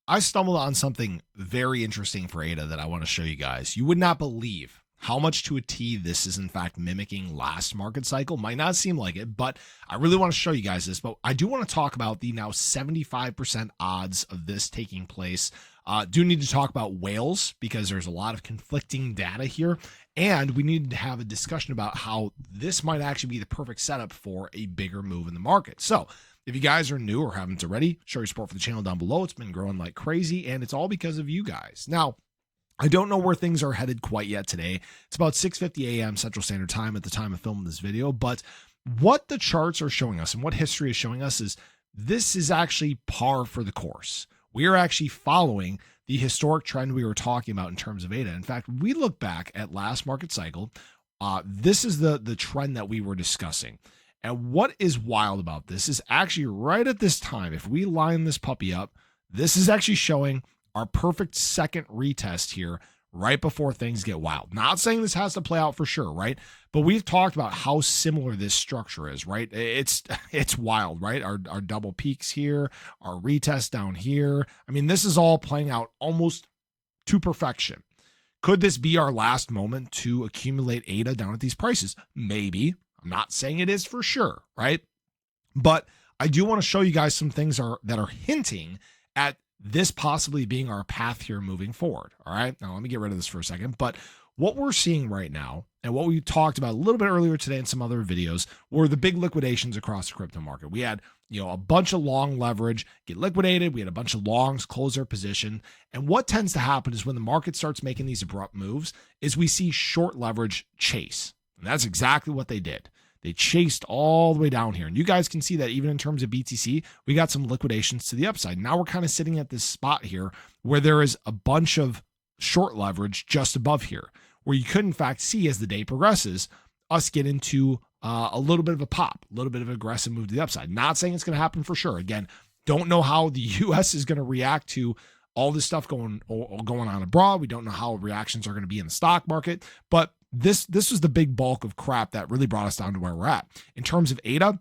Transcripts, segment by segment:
I stumbled on something very interesting for ADA that I want to show you guys. You would not believe how much to a T this is in fact mimicking last market cycle. Might not seem like it, but I really want to show you guys this. But I do want to talk about the now 75% odds of this taking place. Do need to talk about whales because there's a lot of conflicting data here. And we need to have a discussion about how this might actually be the perfect setup for a bigger move in the market. So if you guys are new or haven't already, show your support for the channel down below. It's been growing like crazy, and it's all because of you guys. Now, I don't know where things are headed quite yet today. It's about 6:50 a.m. Central Standard Time at the time of filming this video, but what the charts are showing us and what history is showing us is this is actually par for the course. We are actually following the historic trend we were talking about in terms of ADA. In fact, we look back at last market cycle. This is the trend that we were discussing. And what is wild about this is actually right at this time, if we line this puppy up, this is actually showing our perfect second retest here right before things get wild. Not saying this has to play out for sure, right? But we've talked about how similar this structure is, right? It's wild, right? Our double peaks here, our retest down here. I mean, this is all playing out almost to perfection. Could this be our last moment to accumulate ADA down at these prices? Maybe. I'm not saying it is for sure, right? But I do want to show you guys some things that are hinting at this possibly being our path here moving forward. All right. Now let me get rid of this for a second. But what we're seeing right now and what we talked about a little bit earlier today in some other videos were the big liquidations across the crypto market. We had, a bunch of long leverage get liquidated. We had a bunch of longs close their position. And what tends to happen is when the market starts making these abrupt moves is we see short leverage chase. And that's exactly what they did. They chased all the way down here. And you guys can see that even in terms of BTC, we got some liquidations to the upside. Now we're kind of sitting at this spot here where there is a bunch of short leverage just above here, where you could in fact see as the day progresses, us get into a little bit of a pop, a little bit of an aggressive move to the upside. Not saying it's going to happen for sure. Again, don't know how the US is going to react to all this stuff going on abroad. We don't know how reactions are going to be in the stock market, but this was the big bulk of crap that really brought us down to where we're at. In terms of ADA,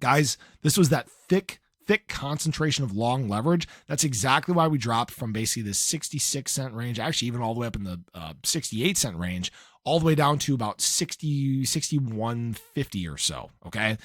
guys, this was that thick concentration of long leverage. That's exactly why we dropped from basically the 66 cent range, actually even all the way up in the 68 cent range, all the way down to about 61.50 or so. Okay.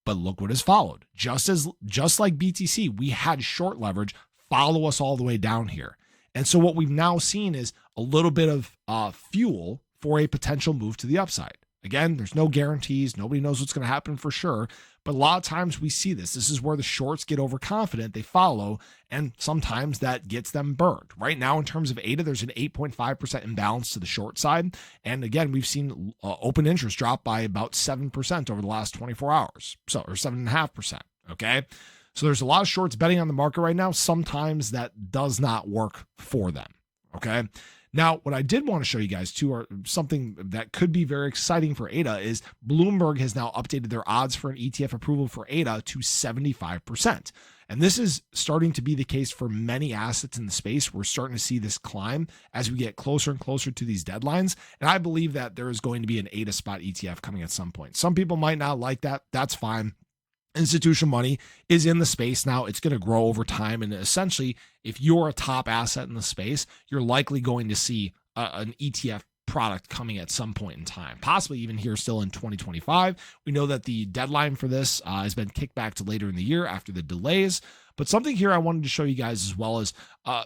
But look what has followed. Just like BTC, we had short leverage follow us all the way down here. And so what we've now seen is a little bit of fuel for a potential move to the upside. Again, there's no guarantees. Nobody knows what's going to happen for sure. But a lot of times we see this. This is where the shorts get overconfident. They follow, and sometimes that gets them burned. Right now, in terms of ADA, there's an 8.5% imbalance to the short side. And again, we've seen open interest drop by about 7% over the last 24 hours. Or 7.5%. Okay. So there's a lot of shorts betting on the market right now. Sometimes that does not work for them. Okay. Now, what I did want to show you guys too, are something that could be very exciting for ADA, is Bloomberg has now updated their odds for an ETF approval for ADA to 75%. And this is starting to be the case for many assets in the space. We're starting to see this climb as we get closer and closer to these deadlines. And I believe that there is going to be an ADA spot ETF coming at some point. Some people might not like that. That's fine. Institutional money is in the space now. It's going to grow over time. And essentially, if you're a top asset in the space, you're likely going to see an ETF product coming at some point in time, possibly even here still in 2025. We know that the deadline for this has been kicked back to later in the year after the delays. But something here I wanted to show you guys as well is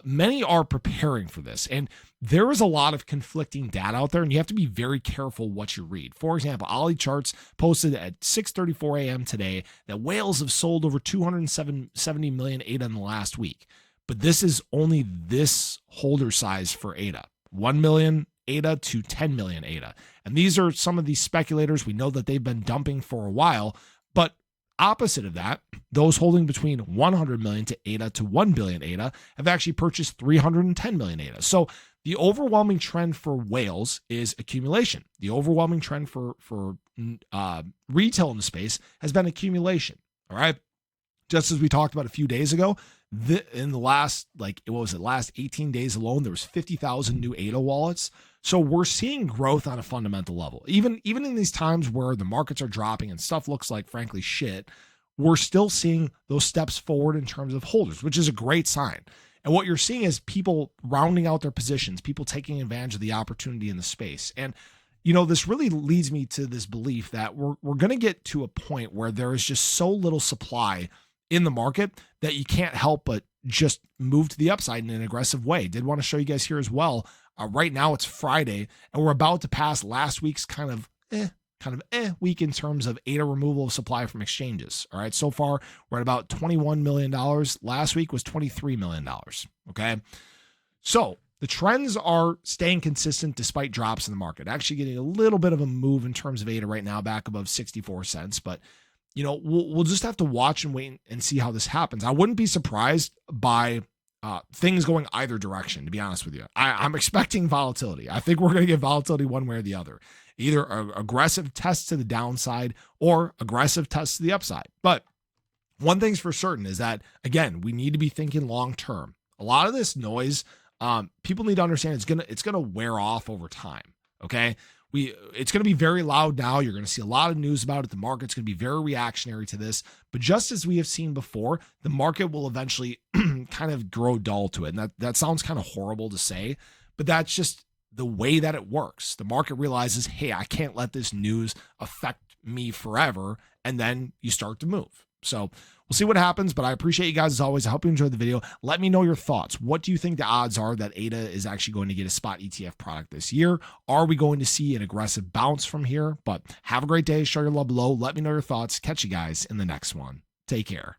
many are preparing for this. And there is a lot of conflicting data out there, and you have to be very careful what you read. For example, Ollie Charts posted at 6:34 a.m. today that whales have sold over 270 million ADA in the last week. But this is only this holder size for ADA, 1 million ADA to 10 million ADA. And these are some of these speculators. We know that they've been dumping for a while, but opposite of that, those holding between 100 million to ADA to 1 billion ADA have actually purchased 310 million ADA. So the overwhelming trend for whales is accumulation. The overwhelming trend for retail in the space has been accumulation. All right. Just as we talked about a few days ago, in the last, last 18 days alone, there was 50,000 new ADA wallets. So we're seeing growth on a fundamental level. Even in these times where the markets are dropping and stuff looks like, frankly, shit, we're still seeing those steps forward in terms of holders, which is a great sign. And what you're seeing is people rounding out their positions, people taking advantage of the opportunity in the space. And this really leads me to this belief that we're going to get to a point where there is just so little supply in the market that you can't help but just move to the upside in an aggressive way. Did want to show you guys here as well. Right now it's Friday, and we're about to pass last week's kind of week in terms of ADA removal of supply from exchanges. All right, so far we're at about $21 million. Last week was $23 million. Okay, so the trends are staying consistent despite drops in the market. Actually getting a little bit of a move in terms of ADA right now, back above 64 cents. But, we'll just have to watch and wait and see how this happens. I wouldn't be surprised by things going either direction, to be honest with you. I'm expecting volatility. I think we're going to get volatility one way or the other. Either aggressive tests to the downside or aggressive tests to the upside. But one thing's for certain is that, again, we need to be thinking long term. A lot of this noise, people need to understand it's gonna wear off over time. Okay, it's gonna be very loud now. You're gonna see a lot of news about it. The market's gonna be very reactionary to this. But just as we have seen before, the market will eventually kind of grow dull to it. And that sounds kind of horrible to say, but that's just the way that it works. The market realizes, hey, I can't let this news affect me forever, and then you start to move. So we'll see what happens, but I appreciate you guys as always. I hope you enjoyed the video. Let me know your thoughts. What do you think the odds are that ADA is actually going to get a spot ETF product this year? Are we going to see an aggressive bounce from here? But have a great day. Show your love below. Let me know your thoughts. Catch you guys in the next one. Take care.